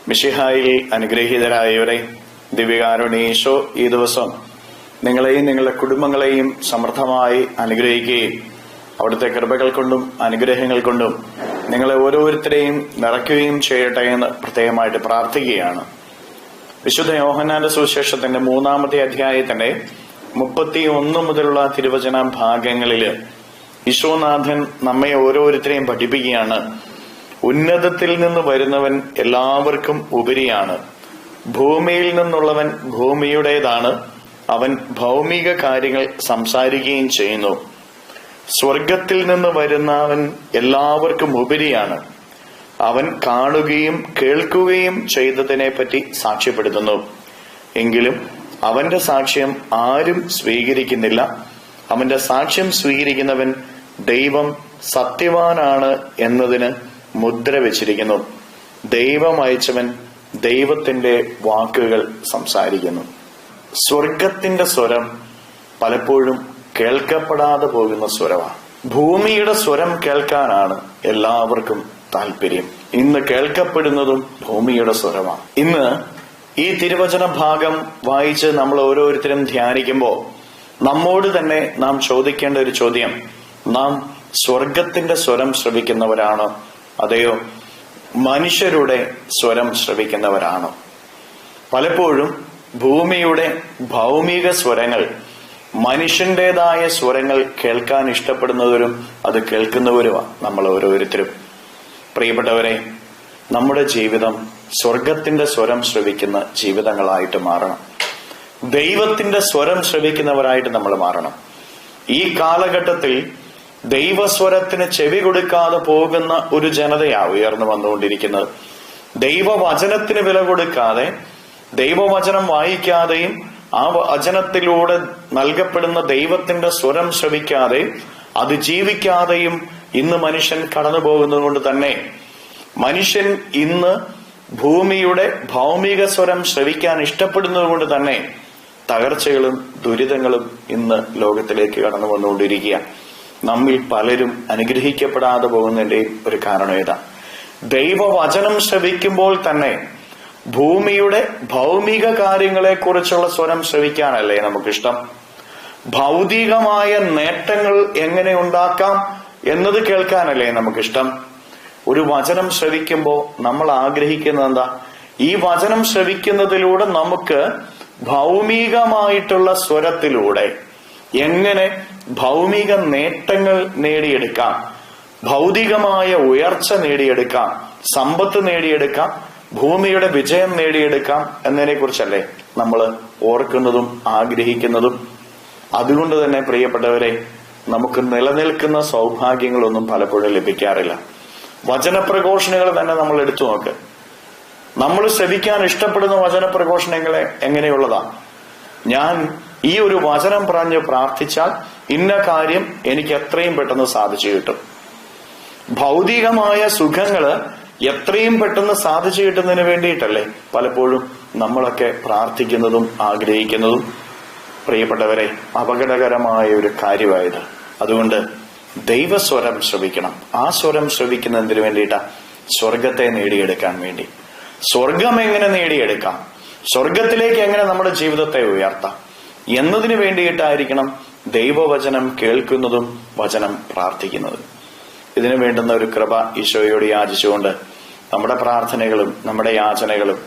മിശിഹായിൽ അനുഗ്രഹീതരായവരെ, ദിവ്യകാരുണ്യേശോ ഈ ദിവസം നിങ്ങളെയും നിങ്ങളുടെ കുടുംബങ്ങളെയും സമൃദ്ധമായി അനുഗ്രഹിക്കുകയും അവിടുത്തെ കൃപകൾ കൊണ്ടും അനുഗ്രഹങ്ങൾ കൊണ്ടും നിങ്ങളെ ഓരോരുത്തരെയും നിറയ്ക്കുകയും ചെയ്യട്ടെ എന്ന് പ്രത്യേകമായിട്ട് പ്രാർത്ഥിക്കുകയാണ്. വിശുദ്ധ യോഹന്നാന്റെ സുവിശേഷത്തിന്റെ 3-ാമത്തെ അധ്യായത്തിന്റെ 31 മുതലുള്ള തിരുവചന ഭാഗങ്ങളില് ഈശോനാഥൻ നമ്മെ ഓരോരുത്തരെയും പഠിപ്പിക്കുകയാണ്. ഉന്നതത്തിൽ നിന്ന് വരുന്നവൻ എല്ലാവർക്കും ഉപരിയാണ്. ഭൂമിയിൽ നിന്നുള്ളവൻ ഭൂമിയുടേതാണ്. അവൻ ഭൗമിക കാര്യങ്ങൾ സംസാരിക്കുകയും ചെയ്യുന്നു. സ്വർഗത്തിൽ നിന്ന് വരുന്നവൻ എല്ലാവർക്കും ഉപരിയാണ്. അവൻ കാണുകയും കേൾക്കുകയും ചെയ്തതിനെ പറ്റി സാക്ഷ്യപ്പെടുത്തുന്നു. എങ്കിലും അവന്റെ സാക്ഷ്യം ആരും സ്വീകരിക്കുന്നില്ല. അവന്റെ സാക്ഷ്യം സ്വീകരിക്കുന്നവൻ ദൈവം സത്യവാനാണ് എന്നതിന് മുദ്ര വെച്ചിരിക്കുന്നു. ദൈവം അയച്ചവൻ ദൈവത്തിന്റെ വാക്കുകൾ സംസാരിക്കുന്നു. സ്വർഗത്തിന്റെ സ്വരം പലപ്പോഴും കേൾക്കപ്പെടാതെ പോകുന്ന സ്വരമാണ്. ഭൂമിയുടെ സ്വരം കേൾക്കാനാണ് എല്ലാവർക്കും താല്പര്യം. ഇന്ന് കേൾക്കപ്പെടുന്നതും ഭൂമിയുടെ സ്വരമാണ്. ഇന്ന് ഈ തിരുവചന ഭാഗം വായിച്ച് നമ്മൾ ഓരോരുത്തരും ധ്യാനിക്കുമ്പോൾ നമ്മോട് തന്നെ നാം ചോദിക്കേണ്ട ഒരു ചോദ്യം: നാം സ്വർഗത്തിന്റെ സ്വരം ശ്രവിക്കുന്നവരാണോ, അതെയോ മനുഷ്യരുടെ സ്വരം ശ്രവിക്കുന്നവരാണോ? പലപ്പോഴും ഭൂമിയുടെ ഭൗമിക സ്വരങ്ങൾ, മനുഷ്യന്റേതായ സ്വരങ്ങൾ കേൾക്കാൻ ഇഷ്ടപ്പെടുന്നവരും അത് കേൾക്കുന്നവരുമാണ് നമ്മൾ ഓരോരുത്തരും. പ്രിയപ്പെട്ടവരെ, നമ്മുടെ ജീവിതം സ്വർഗത്തിന്റെ സ്വരം ശ്രവിക്കുന്ന ജീവിതങ്ങളായിട്ട് മാറണം. ദൈവത്തിന്റെ സ്വരം ശ്രവിക്കുന്നവരായിട്ട് നമ്മൾ മാറണം. ഈ കാലഘട്ടത്തിൽ ദൈവസ്വരത്തിന് ചെവി കൊടുക്കാതെ പോകുന്ന ഒരു ജനതയാ ഉയർന്നു വന്നുകൊണ്ടിരിക്കുന്നത്. ദൈവവചനത്തിന് വില കൊടുക്കാതെ, ദൈവവചനം വായിക്കാതെയും ആ വചനത്തിലൂടെ നൽകപ്പെടുന്ന ദൈവത്തിന്റെ സ്വരം ശ്രവിക്കാതെ, അത് ജീവിക്കാതെയും ഇന്ന് മനുഷ്യൻ കടന്നു പോകുന്നത് കൊണ്ട് തന്നെ മനുഷ്യൻ ഇന്ന് ഭൂമിയുടെ ഭൗമിക സ്വരം ശ്രവിക്കാൻ ഇഷ്ടപ്പെടുന്നത് കൊണ്ട് തന്നെ തകർച്ചകളും ദുരിതങ്ങളും ഇന്ന് ലോകത്തിലേക്ക് കടന്നു വന്നുകൊണ്ടിരിക്കുക. നമ്മിൽ പലരും അനുഗ്രഹിക്കപ്പെടാതെ പോകുന്നതിന്റെ ഒരു കാരണം ഏതാ? ദൈവവചനം ശ്രവിക്കുമ്പോൾ തന്നെ ഭൂമിയുടെ ഭൗമിക കാര്യങ്ങളെ കുറിച്ചുള്ള സ്വരം ശ്രവിക്കാനല്ലേ നമുക്കിഷ്ടം? ഭൗതികമായ നേട്ടങ്ങൾ എങ്ങനെ ഉണ്ടാക്കാം എന്നത് കേൾക്കാനല്ലേ നമുക്കിഷ്ടം? ഒരു വചനം ശ്രവിക്കുമ്പോൾ നമ്മൾ ആഗ്രഹിക്കുന്നത് എന്താ? ഈ വചനം ശ്രവിക്കുന്നതിലൂടെ നമുക്ക് ഭൗമികമായിട്ടുള്ള സ്വരത്തിലൂടെ എങ്ങനെ ഭൗമിക നേട്ടങ്ങൾ നേടിയെടുക്കാം, ഭൗതികമായ ഉയർച്ച നേടിയെടുക്കാം, സമ്പത്ത് നേടിയെടുക്കാം, ഭൂമിയുടെ വിജയം നേടിയെടുക്കാം എന്നതിനെ കുറിച്ചല്ലേ നമ്മൾ ഓർക്കുന്നതും ആഗ്രഹിക്കുന്നതും. അതുകൊണ്ട് തന്നെ പ്രിയപ്പെട്ടവരെ, നമുക്ക് നിലനിൽക്കുന്ന സൗഭാഗ്യങ്ങളൊന്നും പലപ്പോഴും ലഭിക്കാറില്ല. വചനപ്രഘോഷണങ്ങൾ തന്നെ നമ്മൾ എടുത്തു നോക്ക്. നമ്മൾ ശ്രവിക്കാൻ ഇഷ്ടപ്പെടുന്ന വചനപ്രഘോഷണങ്ങളെ എങ്ങനെയുള്ളതാ? ഞാൻ ഈ ഒരു വചനം പറഞ്ഞ് പ്രാർത്ഥിച്ചാൽ ഇന്ന കാര്യം എനിക്ക് എത്രയും പെട്ടെന്ന് സാധിച്ചു കിട്ടും. ഭൗതികമായ സുഖങ്ങള് എത്രയും പെട്ടെന്ന് സാധിച്ചു കിട്ടുന്നതിന് വേണ്ടിയിട്ടല്ലേ പലപ്പോഴും നമ്മളൊക്കെ പ്രാർത്ഥിക്കുന്നതും ആഗ്രഹിക്കുന്നതും. പ്രിയപ്പെട്ടവരെ, അപകടകരമായ ഒരു കാര്യമായത്. അതുകൊണ്ട് ദൈവസ്വരം ശ്രവിക്കണം. ആ സ്വരം ശ്രവിക്കുന്നതിന് വേണ്ടിയിട്ടാ സ്വർഗത്തെ നേടിയെടുക്കാൻ വേണ്ടി. സ്വർഗം എങ്ങനെ നേടിയെടുക്കാം, സ്വർഗത്തിലേക്ക് എങ്ങനെ നമ്മുടെ ജീവിതത്തെ ഉയർത്താം എന്നതിന് വേണ്ടിയിട്ടായിരിക്കണം ദൈവവചനം കേൾക്കുന്നതും വചനം പ്രാർത്ഥിക്കുന്നതും. ഇതിനു വേണ്ടുന്ന ഒരു കൃപ ഈശോയോട് യാചിച്ചുകൊണ്ട് നമ്മുടെ പ്രാർത്ഥനകളും നമ്മുടെ യാചനകളും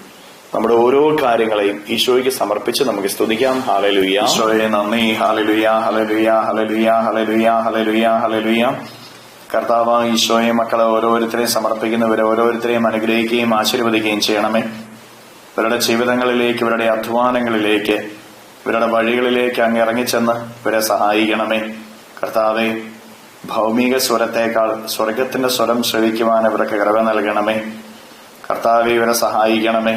നമ്മുടെ ഓരോ കാര്യങ്ങളെയും ഈശോയ്ക്ക് സമർപ്പിച്ച് നമുക്ക് സ്തുതിക്കാം. ഹല്ലേലൂയ. ഈശോയെ നന്ദി. Hallelujah, hallelujah, hallelujah, hallelujah, hallelujah, hallelujah. കർത്താവ് ഈശോയെ മക്കളെ ഓരോരുത്തരെയും സമർപ്പിക്കുന്നവരെ ഓരോരുത്തരെയും അനുഗ്രഹിക്കുകയും ആശീർവദിക്കുകയും ചെയ്യണമേ. ഇവരുടെ ജീവിതങ്ങളിലേക്ക്, ഇവരുടെ അധ്വാനങ്ങളിലേക്ക്, ഇവരുടെ വഴികളിലേക്ക് അങ്ങ് ഇറങ്ങിച്ചെന്ന് ഇവരെ സഹായിക്കണമേ. കർത്താവെ, ഭൗമിക സ്വരത്തേക്കാൾ സ്വർഗത്തിന്റെ സ്വരം ശ്രവിക്കുവാൻ ഇവർക്ക് കൃപ നൽകണമേ. കർത്താവെ, ഇവരെ സഹായിക്കണമേ.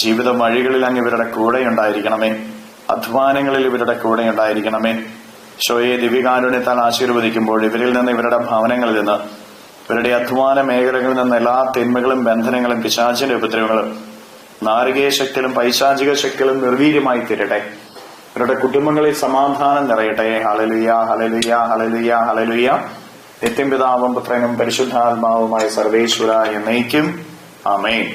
ജീവിത വഴികളിൽ അങ്ങ് ഇവരുടെ കൂടെ ഉണ്ടായിരിക്കണമേ. അധ്വാനങ്ങളിൽ ഇവരുടെ കൂടെ ഉണ്ടായിരിക്കണമേ. ഈശോയെ, ദിവ്യകാരുണ്യത്താൽ ആശീർവദിക്കുമ്പോൾ ഇവരിൽ നിന്ന്, ഇവരുടെ ഭവനങ്ങളിൽ നിന്ന്, ഇവരുടെ അധ്വാന മേഖലകളിൽ നിന്ന് എല്ലാ തിന്മകളും ബന്ധനങ്ങളും പിശാചിന്റെ ഉപദ്രവങ്ങളും നാരകീയ ശക്തികളും പൈശാചിക ശക്തികളും നിർവീര്യമായി തീരട്ടെ. ഇവരുടെ കുടുംബങ്ങളിൽ സമാധാനം നിറയട്ടെ. Hallelujah, hallelujah, hallelujah, hallelujah. നിത്യം പിതാവും പുത്രനും പരിശുദ്ധാത്മാവുമായ സർവേശ്വര എന്നേക്കും. ആമേൻ.